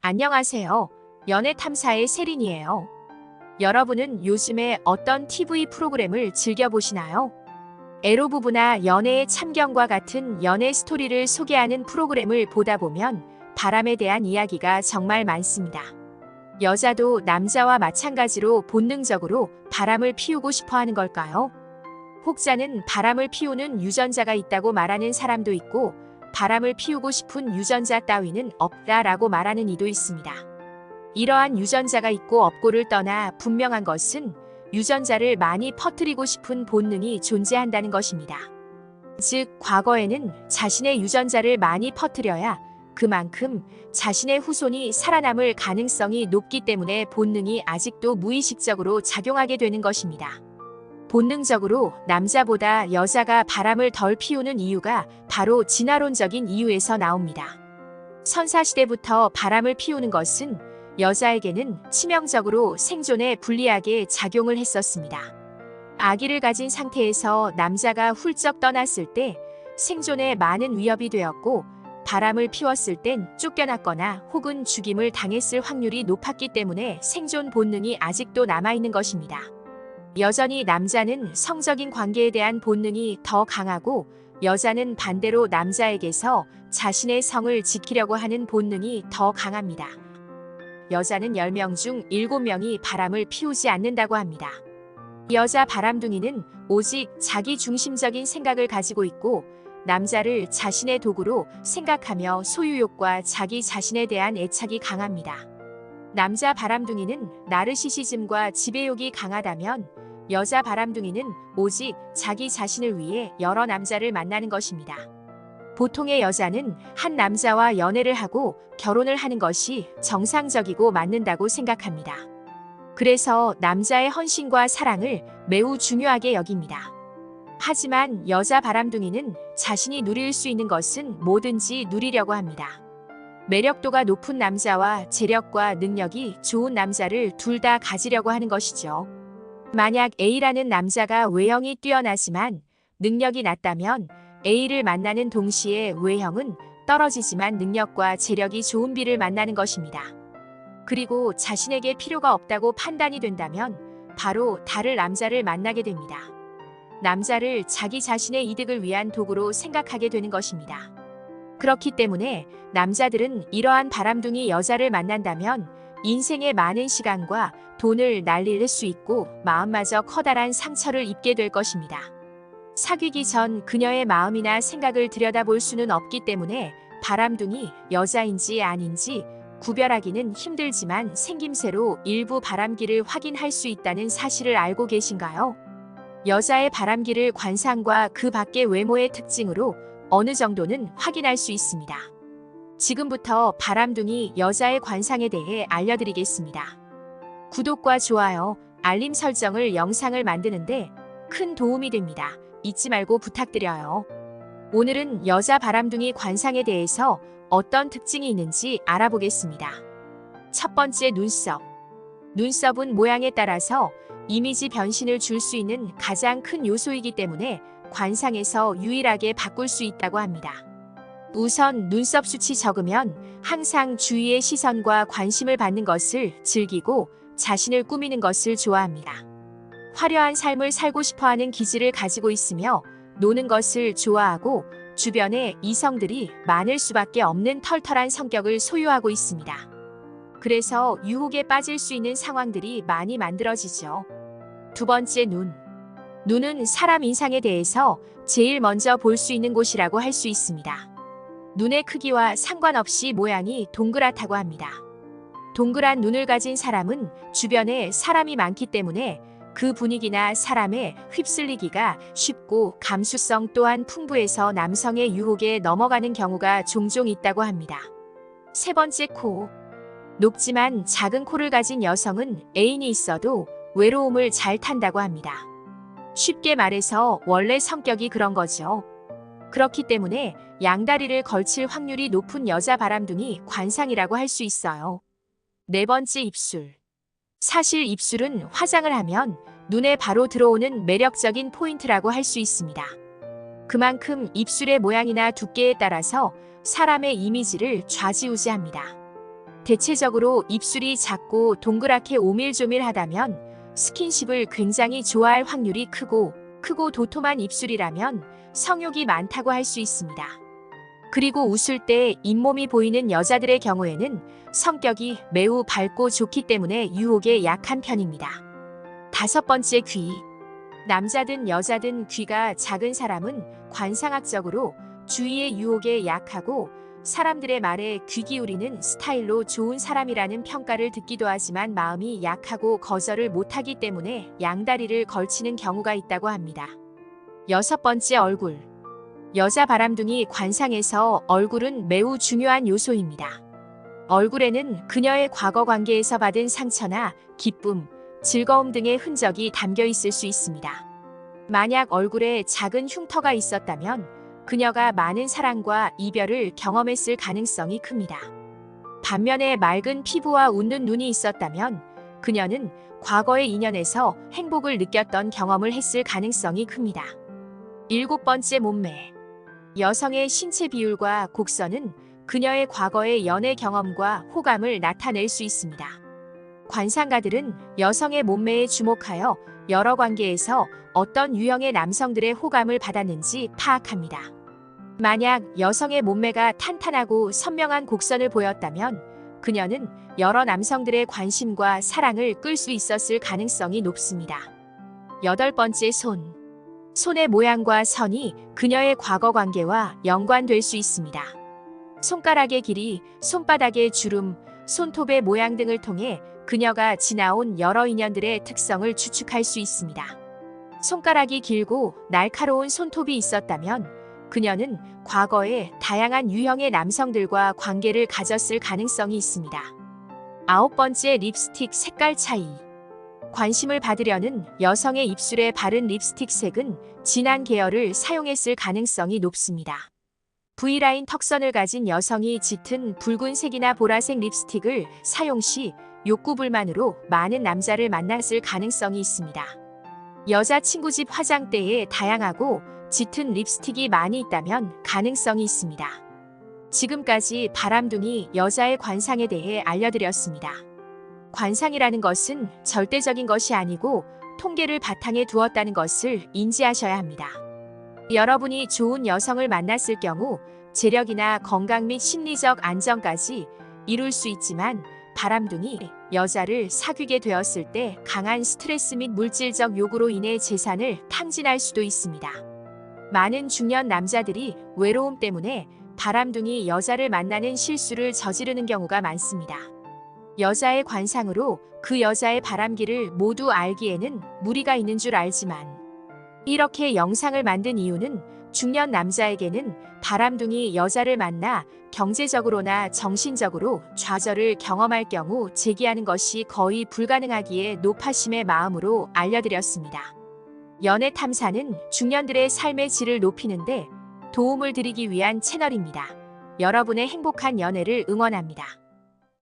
안녕하세요. 연애 탐사의 세린이에요. 여러분은 요즘에 어떤 TV 프로그램을 즐겨보시나요? 에로 부부나 연애의 참견과 같은 연애 스토리를 소개하는 프로그램을 보다 보면 바람에 대한 이야기가 정말 많습니다. 여자도 남자와 마찬가지로 본능적으로 바람을 피우고 싶어 하는 걸까요? 혹자는 바람을 피우는 유전자가 있다고 말하는 사람도 있고, 바람을 피우고 싶은 유전자 따위는 없다라고 말하는 이도 있습니다. 이러한 유전자가 있고 없고를 떠나 분명한 것은 유전자를 많이 퍼뜨리고 싶은 본능이 존재한다는 것입니다. 즉, 과거에는 자신의 유전자를 많이 퍼뜨려야 그만큼 자신의 후손이 살아남을 가능성이 높기 때문에 본능이 아직도 무의식적으로 작용하게 되는 것입니다. 본능적으로 남자보다 여자가 바람을 덜 피우는 이유가 바로 진화론적인 이유에서 나옵니다. 선사시대부터 바람을 피우는 것은 여자에게는 치명적으로 생존에 불리하게 작용을 했었습니다. 아기를 가진 상태에서 남자가 훌쩍 떠났을 때 생존에 많은 위협이 되었고, 바람을 피웠을 땐 쫓겨났거나 혹은 죽임을 당했을 확률이 높았기 때문에 생존 본능이 아직도 남아있는 것입니다. 여전히 남자는 성적인 관계에 대한 본능이 더 강하고, 여자는 반대로 남자에게서 자신의 성을 지키려고 하는 본능이 더 강합니다. 여자는 10명 중 7명이 바람을 피우지 않는다고 합니다. 여자 바람둥이는 오직 자기 중심적인 생각을 가지고 있고, 남자를 자신의 도구로 생각하며 소유욕과 자기 자신에 대한 애착이 강합니다. 남자 바람둥이는 나르시시즘과 지배욕이 강하다면, 여자 바람둥이는 오직 자기 자신을 위해 여러 남자를 만나는 것입니다. 보통의 여자는 한 남자와 연애를 하고 결혼을 하는 것이 정상적이고 맞는다고 생각합니다. 그래서 남자의 헌신과 사랑을 매우 중요하게 여깁니다. 하지만 여자 바람둥이는 자신이 누릴 수 있는 것은 뭐든지 누리려고 합니다. 매력도가 높은 남자와 재력과 능력이 좋은 남자를 둘 다 가지려고 하는 것이죠. 만약 A라는 남자가 외형이 뛰어나지만 능력이 낮다면 A를 만나는 동시에 외형은 떨어지지만 능력과 재력이 좋은 B를 만나는 것입니다. 그리고 자신에게 필요가 없다고 판단이 된다면 바로 다른 남자를 만나게 됩니다. 남자를 자기 자신의 이득을 위한 도구로 생각하게 되는 것입니다. 그렇기 때문에 남자들은 이러한 바람둥이 여자를 만난다면 인생의 많은 시간과 돈을 날릴 수 있고 마음마저 커다란 상처를 입게 될 것입니다. 사귀기 전 그녀의 마음이나 생각을 들여다볼 수는 없기 때문에 바람둥이 여자인지 아닌지 구별하기는 힘들지만 생김새로 일부 바람기를 확인할 수 있다는 사실을 알고 계신가요? 여자의 바람기를 관상과 그 밖의 외모의 특징으로 어느 정도는 확인할 수 있습니다. 지금부터 바람둥이 여자의 관상에 대해 알려드리겠습니다. 구독과 좋아요, 알림 설정을 영상을 만드는데 큰 도움이 됩니다. 잊지 말고 부탁드려요. 오늘은 여자 바람둥이 관상에 대해서 어떤 특징이 있는지 알아보겠습니다. 첫 번째, 눈썹. 눈썹은 모양에 따라서 이미지 변신을 줄 수 있는 가장 큰 요소이기 때문에 관상에서 유일하게 바꿀 수 있다고 합니다. 우선 눈썹 숱이 적으면 항상 주위의 시선과 관심을 받는 것을 즐기고 자신을 꾸미는 것을 좋아합니다. 화려한 삶을 살고 싶어하는 기질을 가지고 있으며 노는 것을 좋아하고 주변에 이성들이 많을 수밖에 없는 털털한 성격을 소유하고 있습니다. 그래서 유혹에 빠질 수 있는 상황들이 많이 만들어지죠. 두 번째, 눈. 눈은 사람 인상에 대해서 제일 먼저 볼 수 있는 곳이라고 할 수 있습니다. 눈의 크기와 상관없이 모양이 동그랗다고 합니다. 동그란 눈을 가진 사람은 주변에 사람이 많기 때문에 그 분위기나 사람에 휩쓸리기가 쉽고 감수성 또한 풍부해서 남성의 유혹에 넘어가는 경우가 종종 있다고 합니다. 세 번째, 코. 높지만 작은 코를 가진 여성은 애인이 있어도 외로움을 잘 탄다고 합니다. 쉽게 말해서 원래 성격이 그런 거죠. 그렇기 때문에 양다리를 걸칠 확률이 높은 여자 바람둥이 관상이라고 할 수 있어요. 네 번째, 입술. 사실 입술은 화장을 하면 눈에 바로 들어오는 매력적인 포인트라고 할 수 있습니다. 그만큼 입술의 모양이나 두께에 따라서 사람의 이미지를 좌지우지합니다. 대체적으로 입술이 작고 동그랗게 오밀조밀하다면 스킨십을 굉장히 좋아할 확률이 크고 도톰한 입술이라면 성욕이 많다고 할 수 있습니다. 그리고 웃을 때 잇몸이 보이는 여자들의 경우에는 성격이 매우 밝고 좋기 때문에 유혹에 약한 편입니다. 5번째, 귀. 남자든 여자든 귀가 작은 사람은 관상학적으로 주위의 유혹에 약하고 사람들의 말에 귀 기울이는 스타일로 좋은 사람이라는 평가를 듣기도 하지만 마음이 약하고 거절을 못하기 때문에 양다리를 걸치는 경우가 있다고 합니다. 6번째, 얼굴. 여자 바람둥이 관상에서 얼굴은 매우 중요한 요소입니다. 얼굴에는 그녀의 과거 관계에서 받은 상처나 기쁨, 즐거움 등의 흔적이 담겨 있을 수 있습니다. 만약 얼굴에 작은 흉터가 있었다면 그녀가 많은 사랑과 이별을 경험했을 가능성이 큽니다. 반면에 맑은 피부와 웃는 눈이 있었다면 그녀는 과거의 인연에서 행복을 느꼈던 경험을 했을 가능성이 큽니다. 7번째, 몸매. 여성의 신체 비율과 곡선은 그녀의 과거의 연애 경험과 호감을 나타낼 수 있습니다. 관상가들은 여성의 몸매에 주목하여 여러 관계에서 어떤 유형의 남성들의 호감을 받았는지 파악합니다. 만약 여성의 몸매가 탄탄하고 선명한 곡선을 보였다면 그녀는 여러 남성들의 관심과 사랑을 끌 수 있었을 가능성이 높습니다. 8번째, 손. 손의 모양과 선이 그녀의 과거 관계와 연관될 수 있습니다. 손가락의 길이, 손바닥의 주름, 손톱의 모양 등을 통해 그녀가 지나온 여러 인연들의 특성을 추측할 수 있습니다. 손가락이 길고 날카로운 손톱이 있었다면 그녀는 과거에 다양한 유형의 남성들과 관계를 가졌을 가능성이 있습니다. 9번째, 립스틱 색깔 차이. 관심을 받으려는 여성의 입술에 바른 립스틱 색은 진한 계열을 사용했을 가능성이 높습니다. V라인 턱선을 가진 여성이 짙은 붉은색이나 보라색 립스틱을 사용 시 욕구불만으로 많은 남자를 만났을 가능성이 있습니다. 여자친구 집 화장대에 다양하고 짙은 립스틱이 많이 있다면 가능성이 있습니다. 지금까지 바람둥이 여자의 관상에 대해 알려드렸습니다. 관상이라는 것은 절대적인 것이 아니고 통계를 바탕에 두었다는 것을 인지하셔야 합니다. 여러분이 좋은 여성을 만났을 경우 재력이나 건강 및 심리적 안정까지 이룰 수 있지만 바람둥이 여자를 사귀게 되었을 때 강한 스트레스 및 물질적 요구로 인해 재산을 탕진할 수도 있습니다. 많은 중년 남자들이 외로움 때문에 바람둥이 여자를 만나는 실수를 저지르는 경우가 많습니다. 여자의 관상으로 그 여자의 바람기를 모두 알기에는 무리가 있는 줄 알지만 이렇게 영상을 만든 이유는 중년 남자에게는 바람둥이 여자를 만나 경제적으로나 정신적으로 좌절을 경험할 경우 재기하는 것이 거의 불가능하기에 노파심의 마음으로 알려드렸습니다. 연애 탐사는 중년들의 삶의 질을 높이는데 도움을 드리기 위한 채널입니다. 여러분의 행복한 연애를 응원합니다.